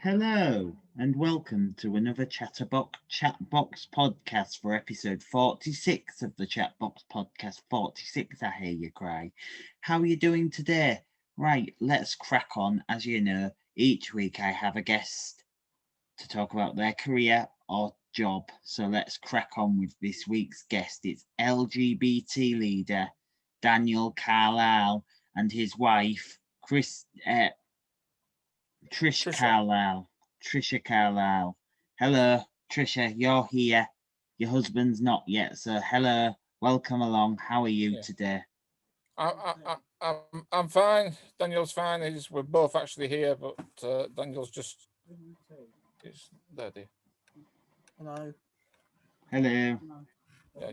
Hello and welcome to another Chatbox podcast for episode 46 of the Chatbox podcast. 46, I hear you cry. How are you doing today? Right, let's crack on. As you know, each week I have a guest to talk about their career or job. So let's crack on with this week's guest. It's LGBT leader Daniel Carlisle and his wife, Trisha Carlisle. Hello, Trisha, you're here. Your husband's not yet, so hello, welcome along. How are you today? I'm fine. Daniel's fine. We're both actually here, but Daniel's just is there. Dear. Hello. Hello. Yeah,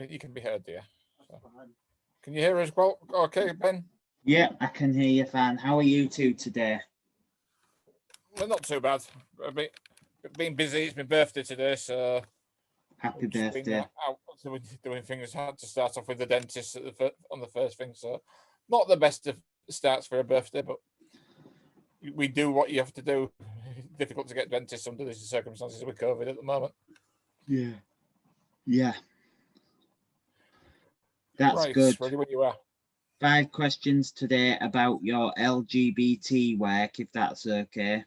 you can be heard, dear. So. Can you hear us well? Okay, Ben. Yeah, I can hear you fine. How are you two today? Well, not too bad. Been busy. It's my birthday today, so happy birthday. Out doing things. I had to start off with the dentist on the first thing, so not the best of starts for a birthday, but we do what you have to do. Difficult to get dentists under these circumstances with COVID at the moment. Yeah. That's right, good. Ready when you are. 5 questions today about your LGBT work, if that's okay.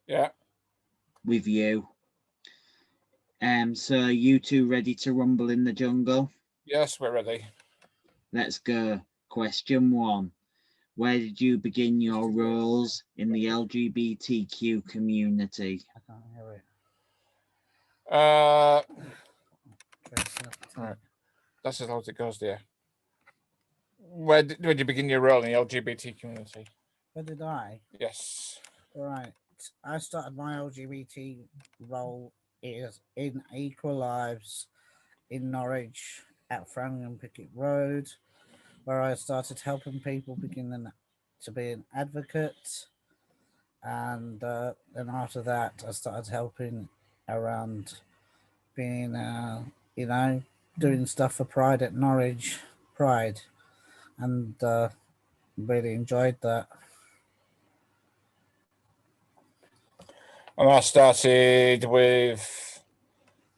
Yeah. With you. So you two ready to rumble in the jungle? Yes, we're ready. Let's go. Question 1. Where did you begin your roles in the LGBTQ community? I can't hear it. Right. That's as loud as it goes, dear. Where did you begin your role in the LGBT community? Where did I? Yes. Right. I started my LGBT role is in Equal Lives in Norwich at Framingham Picket Road, where I started helping people beginning to be an advocate. And then after that, I started helping around being, doing stuff for Pride at Norwich Pride. And really enjoyed that. And I started with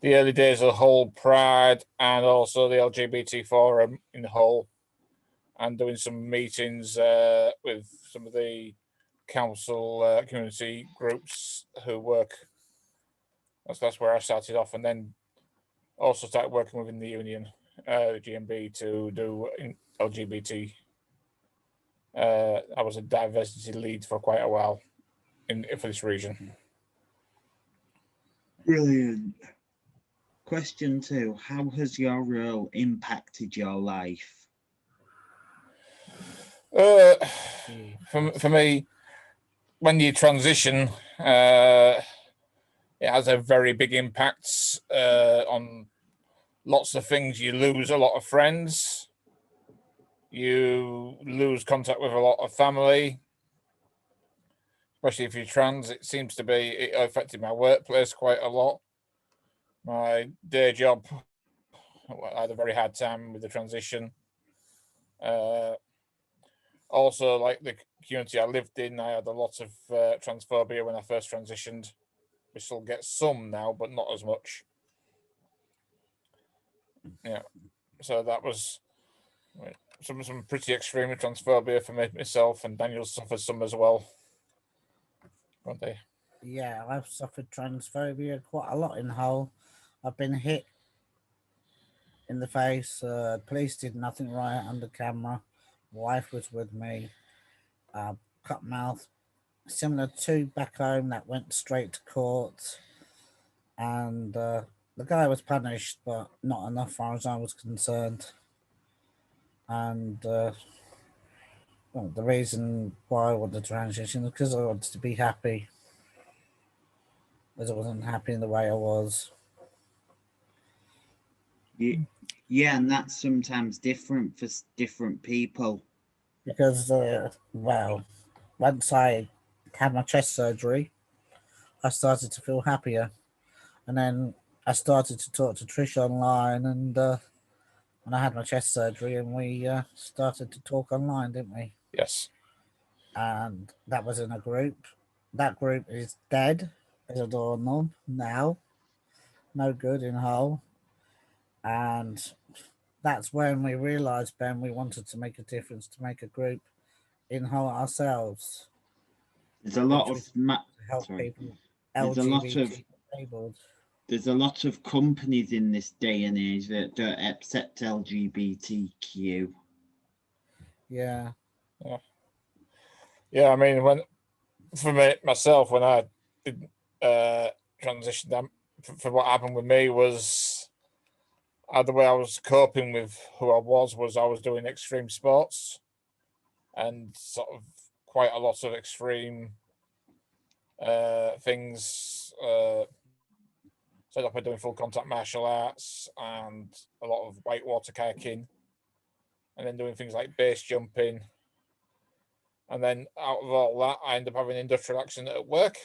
the early days of Hull Pride and also the LGBT forum in Hull, and doing some meetings with some of the council community groups who work. That's where I started off, and then also started working within the union, GMB, to do LGBT. I was a diversity lead for quite a while for this region. Brilliant. Question 2. How has your role impacted your life? For me, when you transition, it has a very big impact on lots of things. You lose a lot of friends. You lose contact with a lot of family, especially if you're trans. It affected my workplace quite a lot. My day job, I had a very hard time with the transition. Also, like the community I lived in, I had a lot of transphobia when I first transitioned. We still get some now, but not as much. Yeah, so that was some pretty extreme transphobia for myself, and Daniel suffered some as well. Weren't they? Yeah, I've suffered transphobia quite a lot in Hull. I've been hit in the face. Police did nothing right under camera. Wife was with me. Cut mouth, similar to back home, that went straight to court. And the guy was punished, but not enough as far as I was concerned. And well, the reason why I wanted to transition was because I wanted to be happy, as I wasn't happy in the way I was. Yeah, and that's sometimes different for different people. Because, well, once I had my chest surgery, I started to feel happier. And then I started to talk to Trisha online, and when I had my chest surgery, and we started to talk online, didn't we? Yes. And that was in a group. that group is dead as a doorknob now. No good in Hull. And that's when we realised, Ben, we wanted to make a difference, to make a group in Hull ourselves, There's a lot which of was to help sorry. people There's a lot of LGBT disabled. there's a lot of companies in this day and age that don't accept LGBTQ. Yeah. Yeah, I mean, for myself, when I did transition, for what happened with me was the way I was coping with who I was doing extreme sports and sort of quite a lot of extreme things. Set up by doing full contact martial arts and a lot of whitewater kayaking, and then doing things like base jumping. And then out of all that, I ended up having an industrial accident at work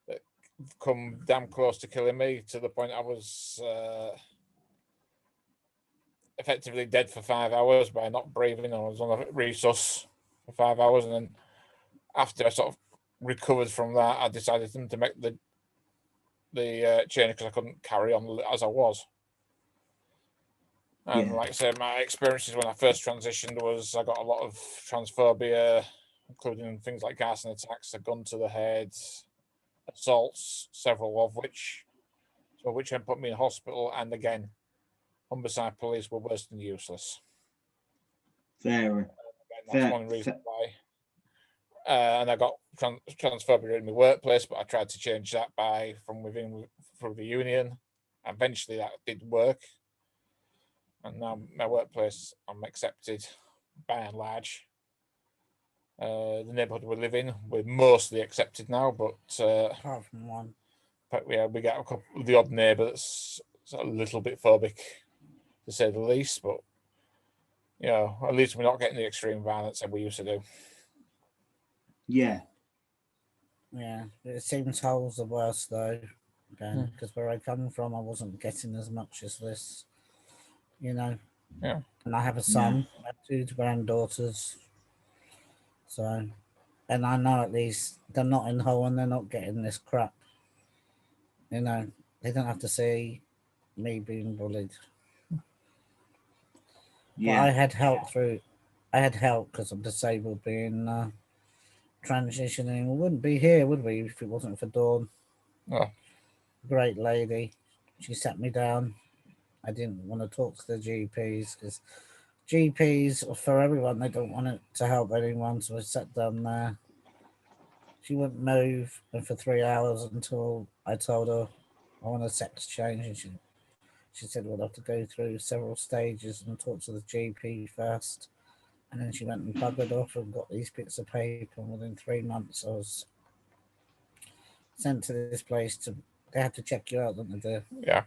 that come damn close to killing me, to the point I was effectively dead for 5 hours by not breathing. I was on a resus for 5 hours, and then after I sort of recovered from that, I decided to make the change because I couldn't carry on as I was. And like I said, my experiences when I first transitioned was I got a lot of transphobia, including things like arson attacks, a gun to the head, assaults, several of which put me in hospital. And again, Humberside police were worse than useless. Fhere. That's one reason why. And I got transphobia in my workplace, but I tried to change that from within through the union. Eventually, that did work. And now my workplace, I'm accepted by and large. The neighbourhood we live in, we're mostly accepted now, but Apart from one. But yeah, we get the odd neighbour that's a little bit phobic, to say the least. But you know, at least we're not getting the extreme violence that we used to do. Yeah. Yeah, it seems Hull's the worst though, because where I come from, I wasn't getting as much as this, you know. Yeah. And I have a son, I have 2 granddaughters, so, and I know at least they're not in Hull and they're not getting this crap. You know, they don't have to see me being bullied. Yeah. But I had help because I'm disabled, being transitioning. We wouldn't be here, would we, if it wasn't for Dawn? Oh. Great lady. She sat me down. I didn't want to talk to the GPs because GPs are for everyone. They don't want it to help anyone. So I sat down there. She wouldn't move, and for 3 hours until I told her I want a sex change. And she said we'll have to go through several stages and talk to the GP first. And then she went and buggered off and got these bits of paper. And within 3 months, I was sent to this place to. They have to check you out, don't they? Yeah.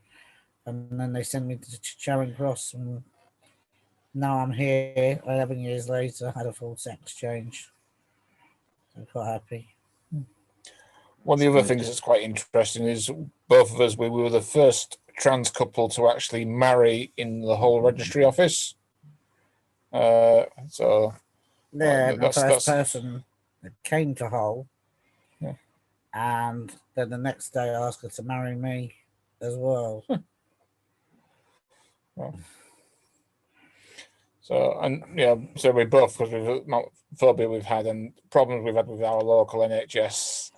And then they sent me to Charing Cross, and now I'm here 11 years later. Had a full sex change. I'm quite happy. One of the other things that's quite interesting is both of us, we were the first trans couple to actually marry in the whole registry office. So yeah, the first person that came to Hull, yeah. And then the next day asked her to marry me as well. Well, so we both, because we've the amount of phobia we've had and problems we've had with our local NHS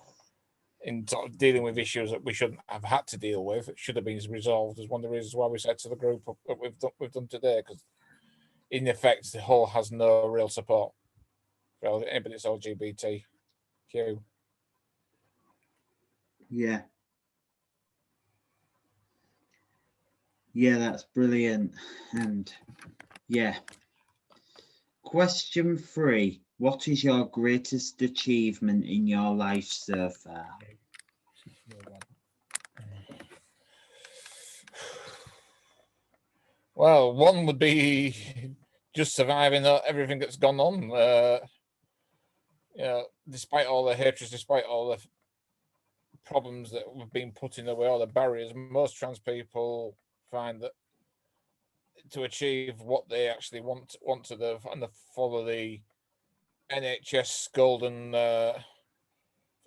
in sort of dealing with issues that we shouldn't have had to deal with, it should have been resolved, is one of the reasons why we said to the group that we've done today, because in effect the Hull has no real support for anybody that's LGBTQ. Yeah. Yeah, that's brilliant. And yeah. Question 3. What is your greatest achievement in your life so far? Well, one would be just surviving everything that's gone on. Despite all the hatred, despite all the problems that have been put in the way, all the barriers, most trans people find that to achieve what they actually want to follow the NHS golden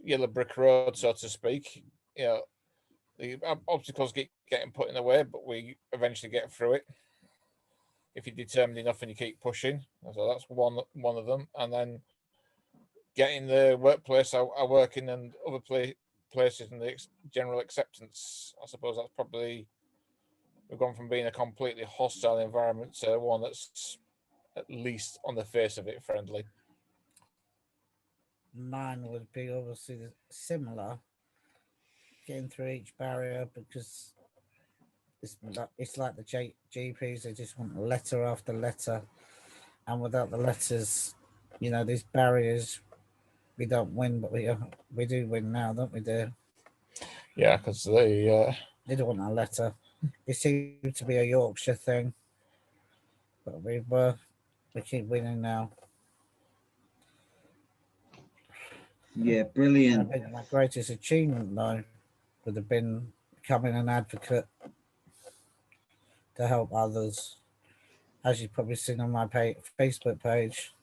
yellow brick road, so to speak. You know, the obstacles keep getting put in the way, but we eventually get through it if you're determined enough and you keep pushing. So that's one of them. And then getting the workplace I work in and other places and the general acceptance. I suppose that's probably, we've gone from being a completely hostile environment to one that's at least on the face of it friendly. Mine would be obviously similar, getting through each barrier, because it's like the GPs, they just want letter after letter, and without the letters, these barriers, we don't win, but we do win now, don't we, dear? Yeah, because they don't want a letter. It seemed to be a Yorkshire thing, but we keep winning now. Yeah, brilliant. I think my greatest achievement, though, would have been becoming an advocate to help others. As you've probably seen on my Facebook page,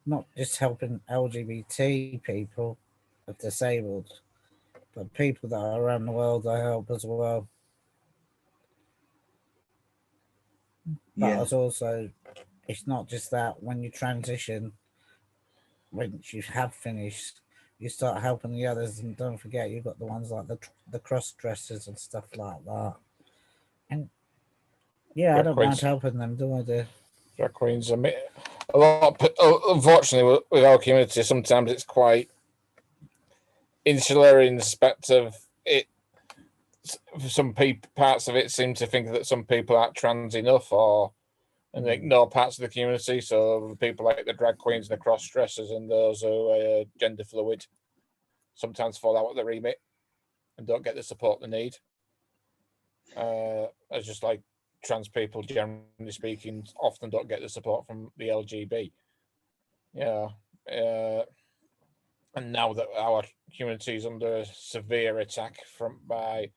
not just helping LGBT people of disabled, but people that are around the world I help as well. But it's also, it's not just that. When you transition, once you have finished, you start helping the others, and don't forget you've got the ones like the cross dressers and stuff like that. And yeah, I don't mind helping them, do I, dear? Drag queens, a lot. Unfortunately, with our community, sometimes it's quite insular in respect of it. Some people, parts of it seem to think that some people aren't trans enough, and they ignore parts of the community. So people like the drag queens and the cross dressers and those who are gender fluid sometimes fall out of the remit and don't get the support they need. It's just like trans people, generally speaking, often don't get the support from the LGB. Yeah. And now that our community is under severe attack by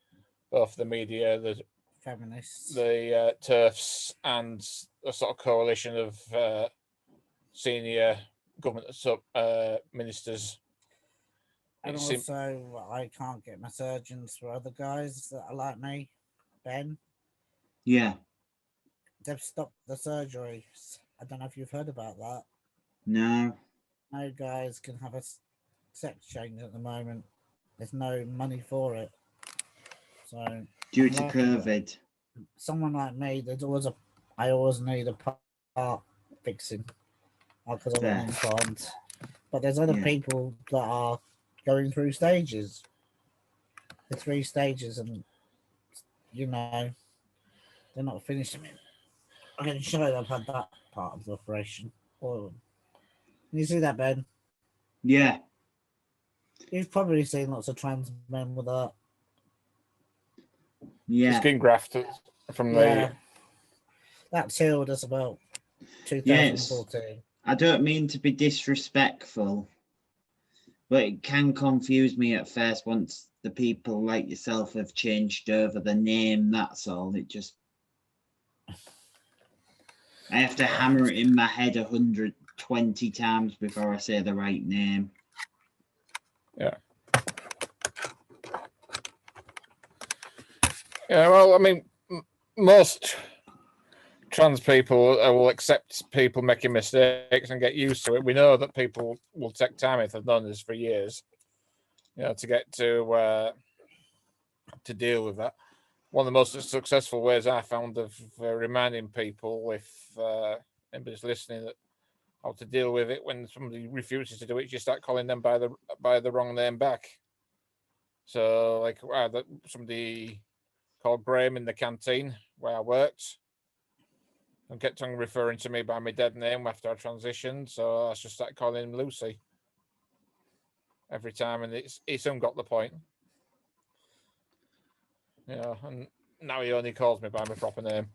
both the media, the feminists, the TERFs, and a sort of coalition of senior government ministers. And also, I can't get my surgeons for other guys that are like me, Ben. Yeah. They've stopped the surgeries. I don't know if you've heard about that. No. No guys can have a sex change at the moment. There's no money for it. So due to COVID. Someone like me, I always need a part fixing because I want an implant. But there's other people that are going through stages, the 3 stages, and they're not finished. I can show you I've had that part of the operation. Can you see that, Ben? Yeah. You've probably seen lots of trans men with that. Yeah. The skin graft from the... That's healed as about 2014. Yes. I don't mean to be disrespectful, but it can confuse me at first once the people like yourself have changed over the name, that's all. I have to hammer it in my head 120 times before I say the right name. Yeah. Yeah, well, I mean, most trans people will accept people making mistakes and get used to it. We know that people will take time, if they've known this for years, to get to deal with that. One of the most successful ways I found of reminding people, if anybody's listening, that how to deal with it when somebody refuses to do it, you start calling them by the wrong name back. So, like, somebody called Graham in the canteen where I worked, and kept on referring to me by my dead name after I transitioned. So I just started calling him Lucy every time, and he soon got the point. And now he only calls me by my proper name.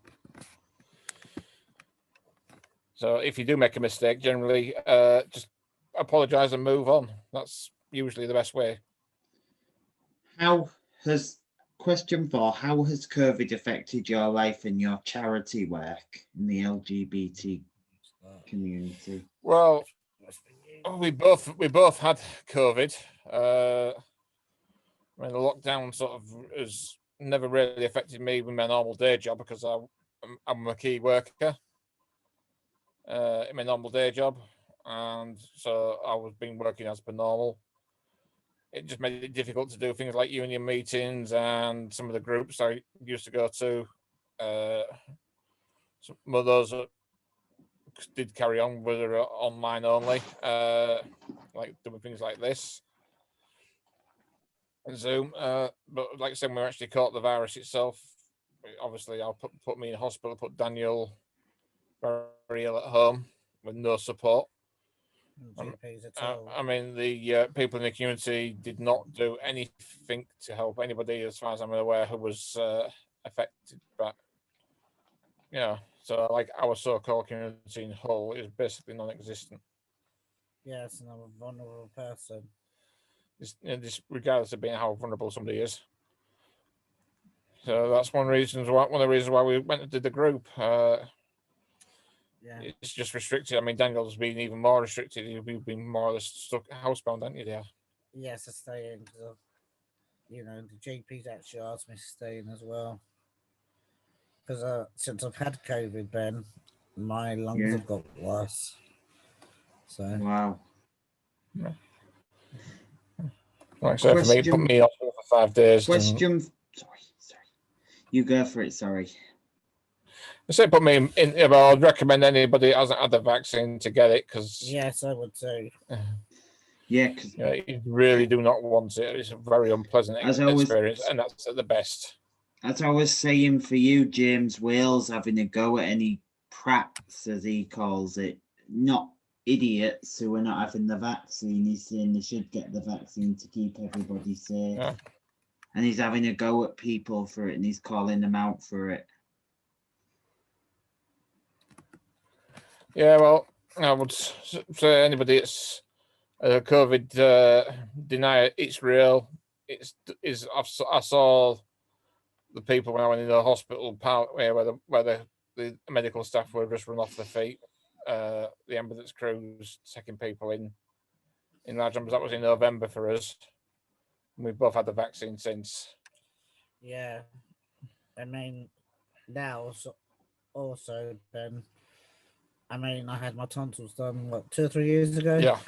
So if you do make a mistake, generally just apologize and move on. That's usually the best way. Question 4, how has COVID affected your life and your charity work in the LGBT community? Well, we both had COVID. I mean, the lockdown sort of has never really affected me with my normal day job because I'm a key worker in my normal day job, and so I was been working as per normal. It just made it difficult to do things like union meetings and some of the groups I used to go to. Some of those did carry on with online only, like doing things like this and Zoom. But like I said, we actually caught the virus itself. Obviously, I'll put me in hospital, put Daniel very ill at home with no support. GPs at all. I mean, the people in the community did not do anything to help anybody, as far as I'm aware, who was affected. But so like our so-called community in Hull is basically non-existent. Yes, and I'm a vulnerable person. Just regardless of being how vulnerable somebody is. So that's one of the reasons why we went and did the group. Yeah. It's just restricted. I mean, Daniel's been even more restricted. You've been more or less stuck housebound, haven't you, dear? Yes, I stay in because the GP's actually asked me to stay in as well. Because since I've had COVID, Ben, my lungs have got worse. So Wow. Like I said, for me, put me off for 5 days. Question. Sorry. You go for it. Sorry. I say put me in. But I'd recommend anybody that hasn't had the vaccine to get it because yes, I would too. Yeah, because you really do not want it. It's a very unpleasant experience, and that's at the best. As I was saying for you, James Wales having a go at any prats, as he calls it, not idiots who are not having the vaccine. He's saying they should get the vaccine to keep everybody safe. Yeah. And he's having a go at people for it, and he's calling them out for it. Yeah, well, I would say anybody that's a COVID denier, it's real. I saw the people when I went in the hospital where the medical staff were just run off their feet. The ambulance crews taking people in large numbers. That was in November for us. We've both had the vaccine since. Yeah, I mean, now also Ben. I mean, I had my tonsils done 2 or 3 years ago. Yeah,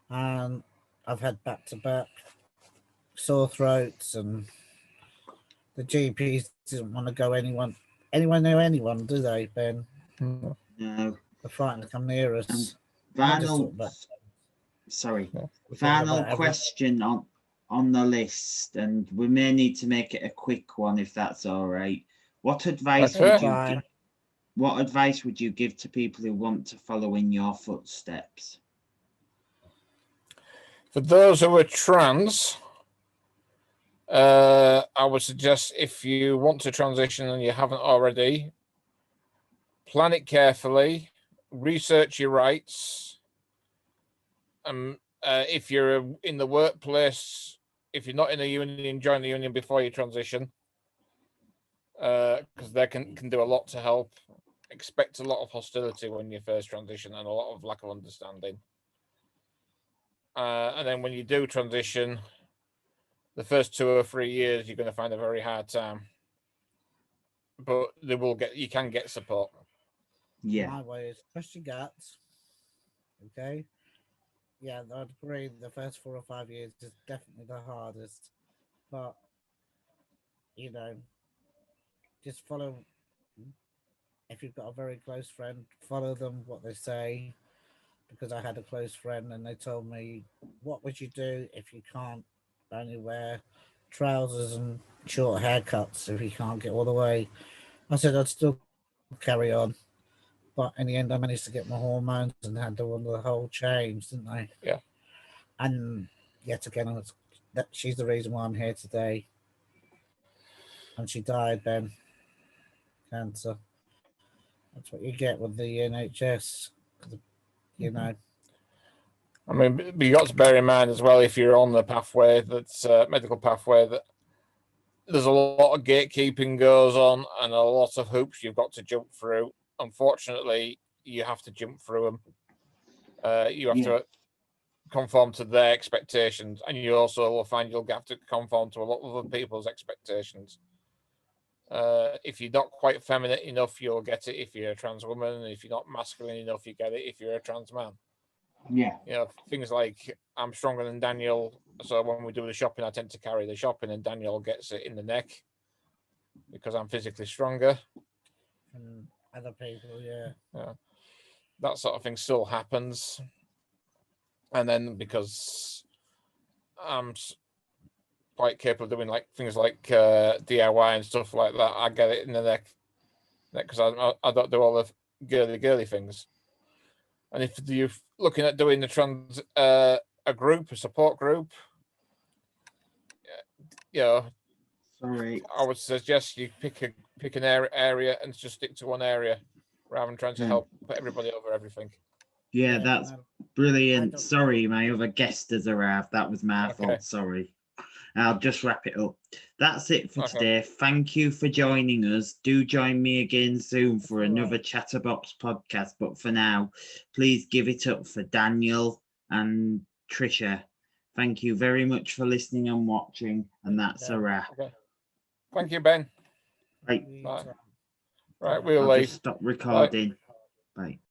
and I've had back-to-back sore throats, and the GPs didn't want to go anyone near anyone, do they, Ben? No. They're frightened to come near us. Final question on the list, and we may need to make it a quick one if that's all right. What advice would you give to people who want to follow in your footsteps? For those who are trans, I would suggest if you want to transition and you haven't already, plan it carefully, research your rights. If you're in the workplace, if you're not in a union, join the union before you transition, because they can do a lot to help. Expect a lot of hostility when you first transition and a lot of lack of understanding. And then when you do transition, the first 2 or 3 years, you're going to find a very hard time. But you can get support. Yeah. My way is trust your guts. Okay. Yeah, I'd agree. The first 4 or 5 years is definitely the hardest. But, just follow. If you've got a very close friend, follow them, what they say. Because I had a close friend and they told me, what would you do if you can't only wear trousers and short haircuts if you can't get all the way? I said I'd still carry on. But in the end, I managed to get my hormones and had the whole change, didn't I? Yeah. And yet again, she's the reason why I'm here today. And she died then. Cancer. That's what you get with the NHS. I mean, but you got to bear in mind as well, if you're on the pathway, that's medical pathway, that there's a lot of gatekeeping goes on and a lot of hoops you've got to jump through. Unfortunately, you have to jump through them. You have to conform to their expectations, and you also will find you'll have to conform to a lot of other people's expectations. If you're not quite feminine enough, you'll get it if you're a trans woman. If you're not masculine enough, you get it if you're a trans man. Yeah. You know, things like I'm stronger than Daniel, so when we do the shopping, I tend to carry the shopping, and Daniel gets it in the neck because I'm physically stronger. And other people, yeah. That sort of thing still happens. And then because I'm quite capable of doing like things like DIY and stuff like that, I get it in the neck because I don't do all the girly things. And if you're looking at doing the trans a support group, you know, Sorry. I would suggest you pick an area and just stick to one area rather than trying to help put everybody over everything. Yeah, that's brilliant. Sorry, my other guest has arrived. That was my fault. Sorry. I'll just wrap it up. That's it for today. Thank you for joining us. Do join me again soon for another Chatterbox podcast. But for now, please give it up for Daniel and Trisha. Thank you very much for listening and watching. And that's a wrap. Okay. Thank you, Ben. Right. Right, we'll I'll just stop recording. Bye.